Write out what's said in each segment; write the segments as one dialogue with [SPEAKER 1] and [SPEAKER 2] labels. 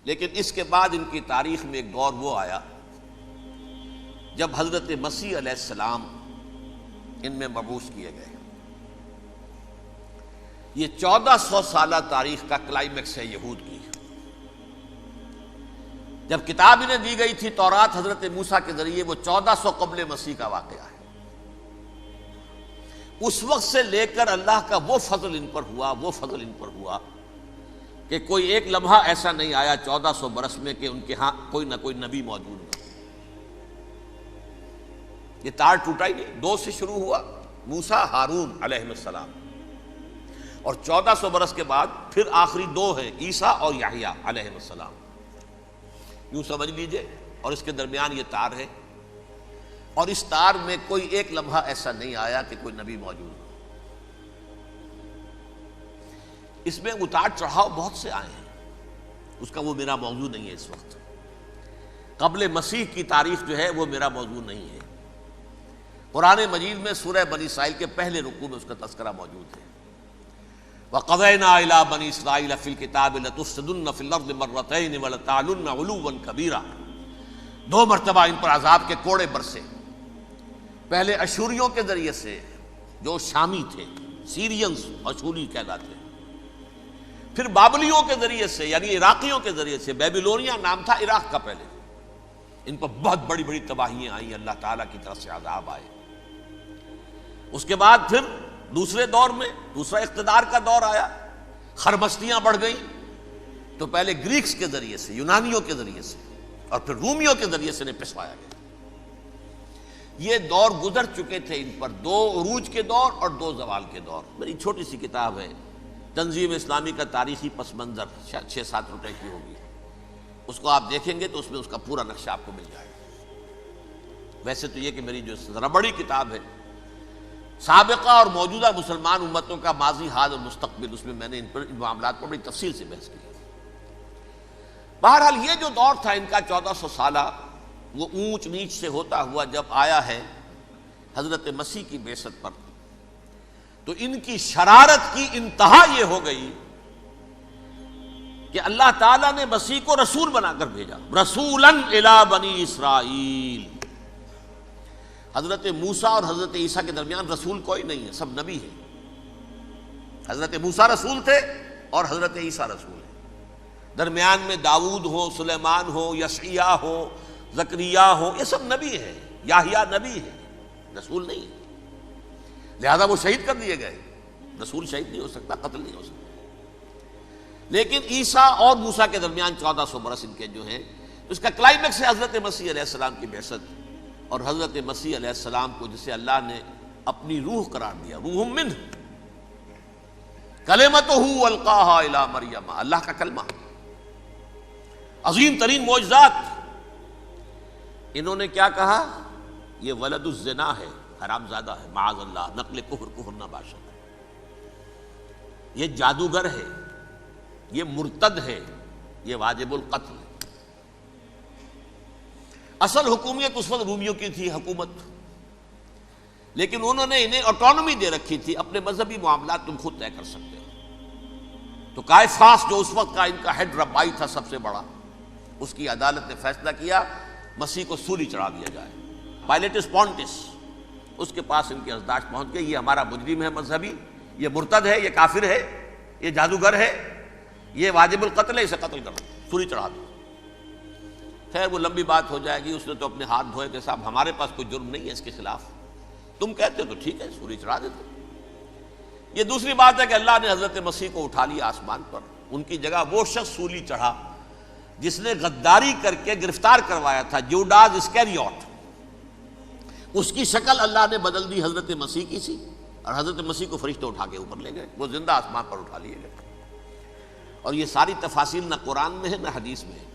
[SPEAKER 1] لیکن اس کے بعد ان کی تاریخ میں ایک دور وہ آیا جب حضرت مسیح علیہ السلام ان میں مبعوث کیے گئے۔ یہ 1400 سالہ تاریخ کا کلائمیکس ہے یہود کی۔ جب کتاب انہیں دی گئی تھی تورات حضرت موسیٰ کے ذریعے، وہ 1400 قبل مسیح کا واقعہ ہے۔ اس وقت سے لے کر اللہ کا وہ فضل ان پر ہوا کہ کوئی ایک لمحہ ایسا نہیں آیا 1400 برس میں کہ ان کے ہاں کوئی نہ کوئی نبی موجود نہ۔ یہ تار ٹوٹا ہی نہیں، 2 سے شروع ہوا، موسیٰ ہارون علیہ السلام، اور 1400 برس کے بعد پھر آخری 2 ہیں، عیسیٰ اور یحییٰ علیہ السلام، یوں سمجھ لیجئے۔ اور اس کے درمیان یہ تار ہے، اور اس تار میں کوئی ایک لمحہ ایسا نہیں آیا کہ کوئی نبی موجود ہو۔ اس میں اتار چڑھاؤ بہت سے آئے ہیں، اس کا وہ میرا موضوع نہیں ہے اس وقت۔ قبل مسیح کی تاریخ جو ہے وہ میرا موضوع نہیں ہے۔ قرآن مجید میں سورہ بنی اسرائیل کے پہلے رکوع میں اس کا تذکرہ موجود ہے۔ وَقَضَيْنَا إِلَىٰ بَنِي إِسْرَائِيلَ فِي الْكِتَابِ لَتُفْسِدُنَّ فِي الْأَرْضِ مَرَّتَيْنِ وَلَتَعْلُنَّ عُلُوًّا كَبِيرًا، 2 مرتبہ ان پر عذاب کے کوڑے برسے۔ پہلے اشوریوں کے ذریعے سے جو شامی تھے، سیرینز اشوری کہلاتے، پھر بابلیوں کے ذریعے سے یعنی عراقیوں کے ذریعے سے، بیبیلونیا نام تھا عراق کا پہلے، ان پر بہت بڑی بڑی تباہیاں آئیں، اللہ تعالیٰ کی طرف سے عذاب آئے۔ اس کے بعد پھر دوسرے دور میں دوسرا اقتدار کا دور آیا، خربستیاں بڑھ گئیں، تو پہلے گریکس کے ذریعے سے، یونانیوں کے ذریعے سے، اور پھر رومیوں کے ذریعے سے پسوایا گیا۔ یہ دور گزر چکے تھے ان پر، 2 عروج کے دور اور 2 زوال کے دور۔ میری چھوٹی سی کتاب ہے تنظیم اسلامی کا تاریخی پس منظر، 6-7 روپے کی ہوگی، اس کو آپ دیکھیں گے تو اس میں اس کا پورا نقشہ آپ کو مل جائے گا۔ ویسے تو یہ کہ میری جو ذرا بڑی کتاب ہے سابقہ اور موجودہ مسلمان امتوں کا ماضی، حال اور مستقبل، اس میں نے ان معاملات پر بڑی تفصیل سے بحث کی۔ بہرحال یہ جو دور تھا ان کا 1400 سالہ، وہ اونچ نیچ سے ہوتا ہوا جب آیا ہے حضرت مسیح کی بعثت پر، تو ان کی شرارت کی انتہا یہ ہو گئی کہ اللہ تعالیٰ نے مسیح کو رسول بنا کر بھیجا، رسولاً الی بنی اسرائیل۔ حضرت موسیٰ اور حضرت عیسیٰ کے درمیان رسول کوئی نہیں ہے، سب نبی ہیں۔ حضرت موسیٰ رسول تھے اور حضرت عیسیٰ رسول ہیں۔ درمیان میں داؤد ہو، سلیمان ہو، یشعیاہ ہو، زکریا ہو، یہ سب نبی ہیں، یحییٰ نبی ہیں، رسول نہیں ہے۔ لہذا وہ شہید کر دیے گئے، رسول شہید نہیں ہو سکتا، قتل نہیں ہو سکتا۔ لیکن عیسیٰ اور موسیٰ کے درمیان 1400 برس ان کے جو ہیں، اس کا کلائمیکس ہے حضرت مسیح علیہ السلام کی بعثت، اور حضرت مسیح علیہ السلام کو جسے اللہ نے اپنی روح قرار دیا، روح منہ، کلمتہ القاہا الی مریم، اللہ کا کلمہ، عظیم ترین معجزات۔ انہوں نے کیا کہا؟ یہ ولد الزنا ہے، حرام زادہ ہے، معاذ اللہ، نقل کفر نہ باشد، یہ جادوگر ہے، یہ مرتد ہے، یہ واجب القتل ہے۔ اصل حکومت اس وقت رومیوں کی تھی حکومت، لیکن انہوں نے انہیں آٹونومی دے رکھی تھی، اپنے مذہبی معاملات تم خود طے کر سکتے ہو۔ تو کائفاس جو اس وقت کا ان کا ہیڈ ربائی تھا سب سے بڑا، اس کی عدالت نے فیصلہ کیا مسیح کو سولی چڑھا دیا جائے۔ پائلیٹس پونٹس، اس کے پاس ان کی ازداش پہنچ گئی، یہ ہمارا مجرم ہے مذہبی، یہ مرتد ہے، یہ کافر ہے، یہ جادوگر ہے، یہ واجب القتل ہے، اسے قتل کرو، سولی چڑھا دو۔ خیر وہ لمبی بات ہو جائے گی، اس نے تو اپنے ہاتھ دھوئے کہ صاحب ہمارے پاس کوئی جرم نہیں ہے اس کے خلاف، تم کہتے ہو تو ٹھیک ہے، سولی چڑھا دیتے۔ یہ دوسری بات ہے کہ اللہ نے حضرت مسیح کو اٹھا لیا آسمان پر، ان کی جگہ وہ شخص سولی چڑھا جس نے غداری کر کے گرفتار کروایا تھا، جوڈاس اسکیریوٹ، اس کی شکل اللہ نے بدل دی، حضرت مسیح کی سی، اور حضرت مسیح کو فرشتے اٹھا کے اوپر لے گئے، وہ زندہ آسمان پر اٹھا لیے گئے۔ اور یہ ساری تفاصیل نہ قرآن میں ہے نہ حدیث میں ہے،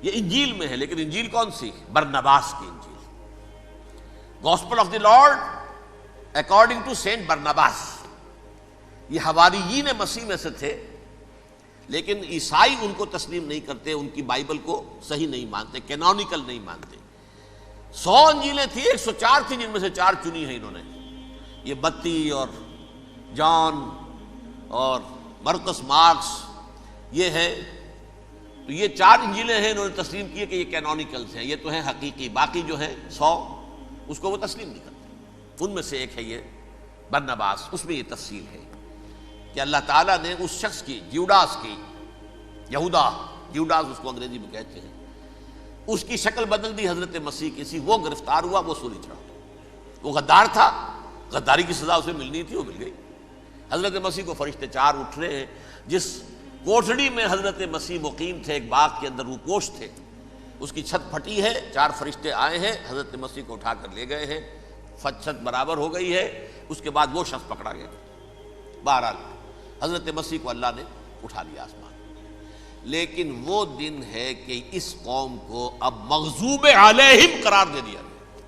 [SPEAKER 1] یہ انجیل میں ہے، لیکن انجیل کون سی؟ برنباس کی انجیل، gospel of the Lord according to Saint Barnabas. یہ حواریین مسیح میں سے تھے، لیکن عیسائی ان کو تسلیم نہیں کرتے، ان کی بائبل کو صحیح نہیں مانتے، کینونیکل نہیں مانتے۔ 100 انجیلیں تھیں، 104 تھیں، جن میں سے 4 چنی ہیں انہوں نے، یہ بتی اور جان اور مرکس مارکس، یہ ہے تو یہ 4 انجیلیں ہیں، انہوں نے تسلیم کیے کہ یہ کینونیکلز ہیں، یہ تو ہیں حقیقی، باقی جو ہیں 100 اس کو وہ تسلیم نہیں کرتے۔ ان میں سے ایک ہے یہ برنباس، اس میں یہ تفصیل ہے کہ اللہ تعالیٰ نے اس شخص کی، جیوڈاس کی، یہودا جیوڈاس اس کو انگریزی میں کہتے ہیں، اس کی شکل بدل دی حضرت مسیح کی سی، وہ گرفتار ہوا، وہ سولی چڑھا۔ وہ غدار تھا، غداری کی سزا اسے ملنی تھی، وہ مل گئی۔ حضرت مسیح کو فرشتے 4 اٹھ رہے ہیں، جس کوٹڑی میں حضرت مسیح مقیم تھے، ایک باغ کے اندر روپوش تھے، اس کی چھت پھٹی ہے، 4 فرشتے آئے ہیں، حضرت مسیح کو اٹھا کر لے گئے ہیں، چھت برابر ہو گئی ہے، اس کے بعد وہ شخص پکڑا گیا۔ بہرحال حضرت مسیح کو اللہ نے اٹھا لیا آسمان۔ لیکن وہ دن ہے کہ اس قوم کو اب مغضوب علیہم قرار دے دیا گیا۔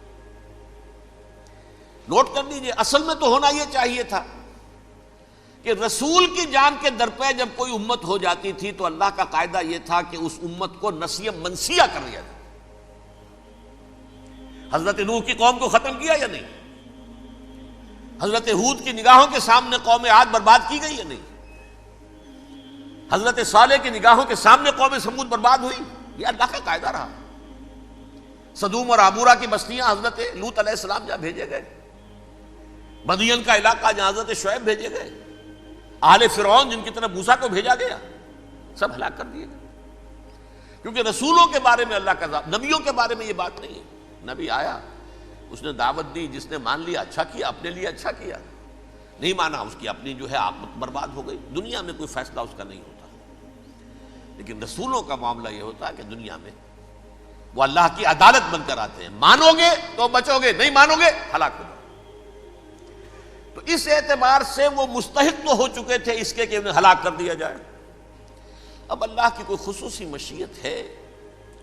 [SPEAKER 1] نوٹ کر لیجیے، اصل میں تو ہونا یہ چاہیے تھا کہ رسول کی جان کے درپے جب کوئی امت ہو جاتی تھی تو اللہ کا قاعدہ یہ تھا کہ اس امت کو نسیہ منسیہ کر دیا جائے۔ حضرت نوح کی قوم کو ختم کیا یا نہیں؟ حضرت ہود کی نگاہوں کے سامنے قوم عاد برباد کی گئی یا نہیں؟ حضرت صالح کی نگاہوں کے سامنے قوم سمود برباد ہوئی؟ یہ اللہ کا قاعدہ رہا۔ سدوم اور عمورہ کی بستیاں حضرت لوط علیہ السلام جہاں بھیجے گئے، مدین کا علاقہ جہاں حضرت شعیب بھیجے گئے، اہل فرعون جن کی طرف موسیٰ کو بھیجا گیا، سب ہلاک کر دیے گئے۔ کیونکہ رسولوں کے بارے میں اللہ کا نبیوں کے بارے میں یہ بات نہیں ہے۔ نبی آیا، اس نے دعوت دی، جس نے مان لیا اچھا کیا، اپنے لیے اچھا کیا، نہیں مانا اس کی اپنی جو ہے عاقبت برباد ہو گئی۔ دنیا میں کوئی فیصلہ اس کا نہیں ہوتا، لیکن رسولوں کا معاملہ یہ ہوتا ہے کہ دنیا میں وہ اللہ کی عدالت بن کر آتے ہیں، مانو گے تو بچو گے، نہیں مانو گے ہلاک ہو جاؤ۔ تو اس اعتبار سے وہ مستحق تو ہو چکے تھے اس کے کہ انہیں ہلاک کر دیا جائے۔ اب اللہ کی کوئی خصوصی مشیت ہے،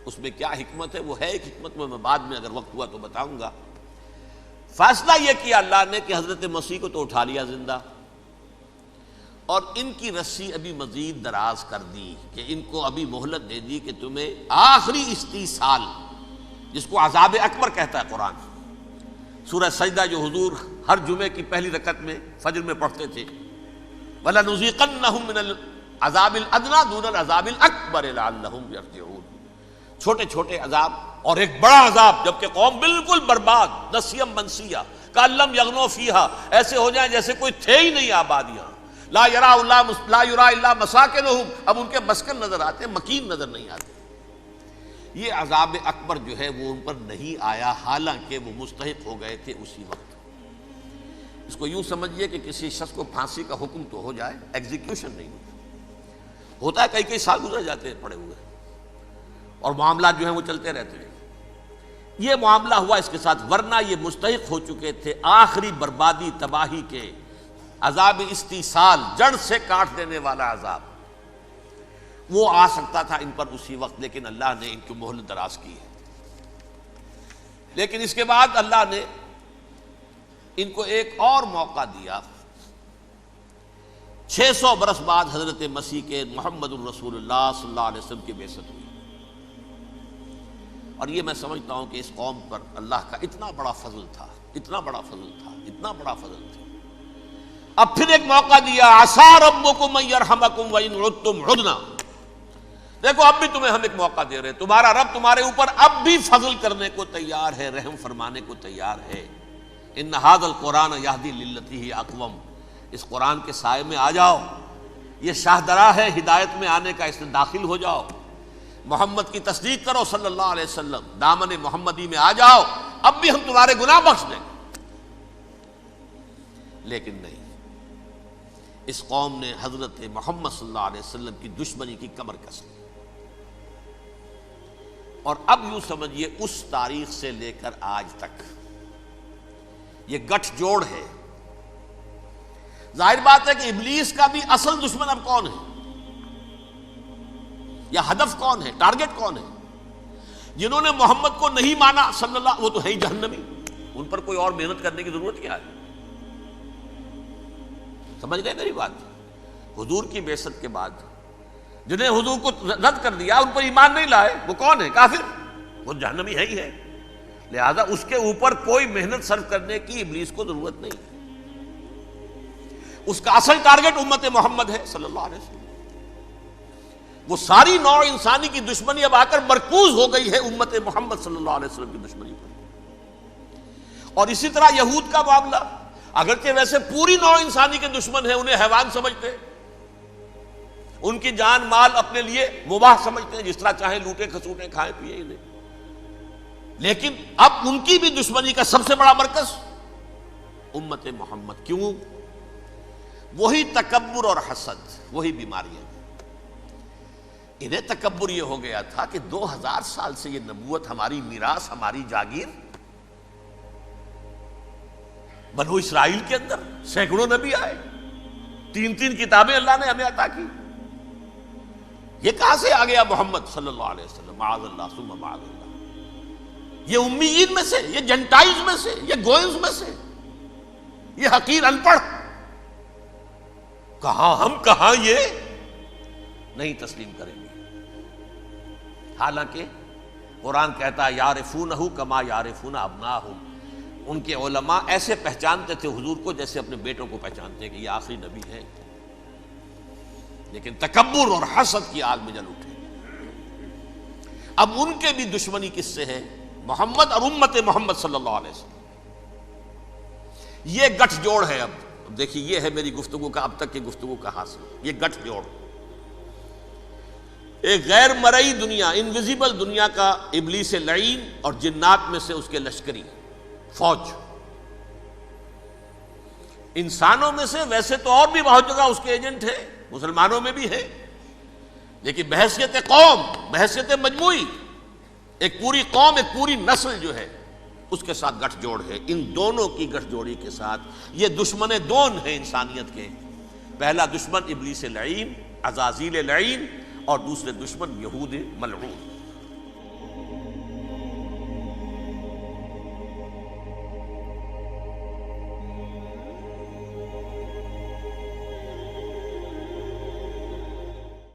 [SPEAKER 1] اس میں کیا حکمت ہے، وہ ہے ایک حکمت، میں بعد میں اگر وقت ہوا تو بتاؤں گا۔ فیصلہ یہ کیا اللہ نے کہ حضرت مسیح کو تو اٹھا لیا زندہ، اور ان کی رسی ابھی مزید دراز کر دی کہ ان کو ابھی مہلت دے دی کہ تمہیں آخری استیصال، جس کو عذاب اکبر کہتا ہے قرآن، سورہ سجدہ جو حضور ہر جمعے کی پہلی رکعت میں فجر میں پڑھتے تھے، وَلَنُذِيقَنَّهُم مِّنَ الْعَذَابِ الْأَدْنَىٰ دُونَ الْعَذَابِ الْأَكْبَرِ لَعَلَّهُمْ يَرْجِعُونَ۔ چھوٹے چھوٹے عذاب اور ایک بڑا عذاب، جبکہ قوم بالکل برباد، نسیہ منسیہ، کأن لم یغنوا فیہا، ایسے ہو جائیں جیسے کوئی تھے ہی نہیں آباد یہاں۔ لا یرا الا مساکنہم، اب ان کے مسکن نظر آتے، مکین نظر نہیں آتے۔ یہ عذاب اکبر جو ہے وہ ان پر نہیں آیا، حالانکہ وہ مستحق ہو گئے تھے اسی وقت۔ اس کو یوں سمجھیے کہ کسی شخص کو پھانسی کا حکم تو ہو جائے، ایگزیکیوشن نہیں ہوتا ہے، کئی سال گزر جاتے ہیں پڑے ہوئے، اور معاملات جو ہیں وہ چلتے رہتے ہیں۔ یہ معاملہ ہوا اس کے ساتھ، ورنہ یہ مستحق ہو چکے تھے آخری بربادی تباہی کے، عذاب استیصال، جڑ سے کاٹ دینے والا عذاب، وہ آ سکتا تھا ان پر اسی وقت، لیکن اللہ نے ان کی مہلت دراز کی ہے۔ لیکن اس کے بعد اللہ نے ان کو ایک اور موقع دیا۔ 600 برس بعد حضرت مسیح کے محمد الرسول اللہ صلی اللہ علیہ وسلم کی بعثت ہوئی، اور یہ میں سمجھتا ہوں کہ اس قوم پر اللہ کا اتنا بڑا فضل تھا، اتنا بڑا فضل تھا، اتنا بڑا فضل تھا۔ اب پھر ایک موقع دیا، عسیٰ ربکم ان یرحمکم وان عدتم عدنا، دیکھو اب بھی تمہیں ہم ایک موقع دے رہے ہیں، تمہارا رب تمہارے اوپر اب بھی فضل کرنے کو تیار ہے، رحم فرمانے کو تیار ہے۔ ان ھذا القرآن یہدی للتی ہی اقوم، اس قرآن کے سائے میں آ جاؤ، یہ شاہدرا ہے ہدایت میں آنے کا، اس میں داخل ہو جاؤ، محمد کی تصدیق کرو صلی اللہ علیہ وسلم، دامن محمدی میں آ جاؤ، اب بھی ہم تمہارے گناہ بخش دیں گے۔ لیکن نہیں، اس قوم نے حضرت محمد صلی اللہ علیہ وسلم کی دشمنی کی کمر کس لی، اور اب یوں سمجھیے اس تاریخ سے لے کر آج تک یہ گٹھ جوڑ ہے۔ ظاہر بات ہے کہ ابلیس کا بھی اصل دشمن اب کون ہے، یا ہدف کون ہے، ٹارگٹ کون ہے؟ جنہوں نے محمد کو نہیں مانا صلی اللہ، وہ تو ہے ہی جہنمی، ان پر کوئی اور محنت کرنے کی ضرورت کیا ہے؟ سمجھ گئے میری بات؟ حضور کی بعثت کے بعد جنہیں حضور کو رد کر دیا، ان پر ایمان نہیں لائے، وہ کون ہے؟ کافر، وہ جہنمی ہے ہی ہے۔ لہذا اس کے اوپر کوئی محنت صرف کرنے کی ابلیس کو ضرورت نہیں ہے، اس کا اصل ٹارگٹ امت محمد ہے صلی اللہ علیہ وسلم۔ وہ ساری نوع انسانی کی دشمنی اب آ کر مرکوز ہو گئی ہے امت محمد صلی اللہ علیہ وسلم کی دشمنی پر۔ اور اسی طرح یہود کا معاملہ، اگرچہ ویسے پوری نوع انسانی کے دشمن ہیں، انہیں حیوان سمجھتے ہیں، ان کی جان مال اپنے لیے مباح سمجھتے ہیں، جس طرح چاہیں لوٹے کھسوٹے کھائیں پیئے انہیں، لیکن اب ان کی بھی دشمنی کا سب سے بڑا مرکز امت محمد۔ کیوں؟ وہی تکبر اور حسد، وہی بیماریاں۔ انہیں تکبر یہ ہو گیا تھا کہ 2000 سال سے یہ نبوت ہماری میراث، ہماری جاگیر، بنو اسرائیل کے اندر سینکڑوں نبی آئے، 3 کتابیں اللہ نے ہمیں عطا کی، یہ کہاں سے آ گیا محمد صلی اللہ علیہ وسلم؟ معاذ اللہ ثم معاذ اللہ، یہ امیین میں سے، یہ جنٹائلز میں سے، یہ گوئنز میں سے، یہ حقیر ان پڑھ، کہاں ہم کہاں یہ نہیں تسلیم کریں گے۔ حالانکہ قرآن کہتا ہے یعرفونہ کما یعرفون ابناہم، ان کے علماء ایسے پہچانتے تھے حضور کو جیسے اپنے بیٹوں کو پہچانتے ہیں کہ یہ آخری نبی ہے، لیکن تکبر اور حسد کی آگ میں جل اٹھے۔ اب ان کے بھی دشمنی کس سے ہے؟ محمد اور امت محمد صلی اللہ علیہ وسلم۔ یہ گٹھ جوڑ ہے۔ اب دیکھیے، یہ ہے میری گفتگو کا اب تک کی گفتگو کا حاصل، یہ گٹھ جوڑ، ایک غیر مرئی دنیا، انویزیبل دنیا کا ابلیس لعین اور جنات میں سے اس کے لشکری فوج۔ انسانوں میں سے ویسے تو اور بھی بہت جگہ اس کے ایجنٹ ہیں، مسلمانوں میں بھی ہے، لیکن بحیثیت قوم، بحیثیت مجموعی، ایک پوری قوم، ایک پوری نسل جو ہے اس کے ساتھ گٹھ جوڑ ہے۔ ان دونوں کی گٹھ جوڑی کے ساتھ یہ دشمن دون ہیں انسانیت کے، پہلا دشمن ابلیس لعین، عزازیل لعین، اور دوسرے دشمن یہود ملعون۔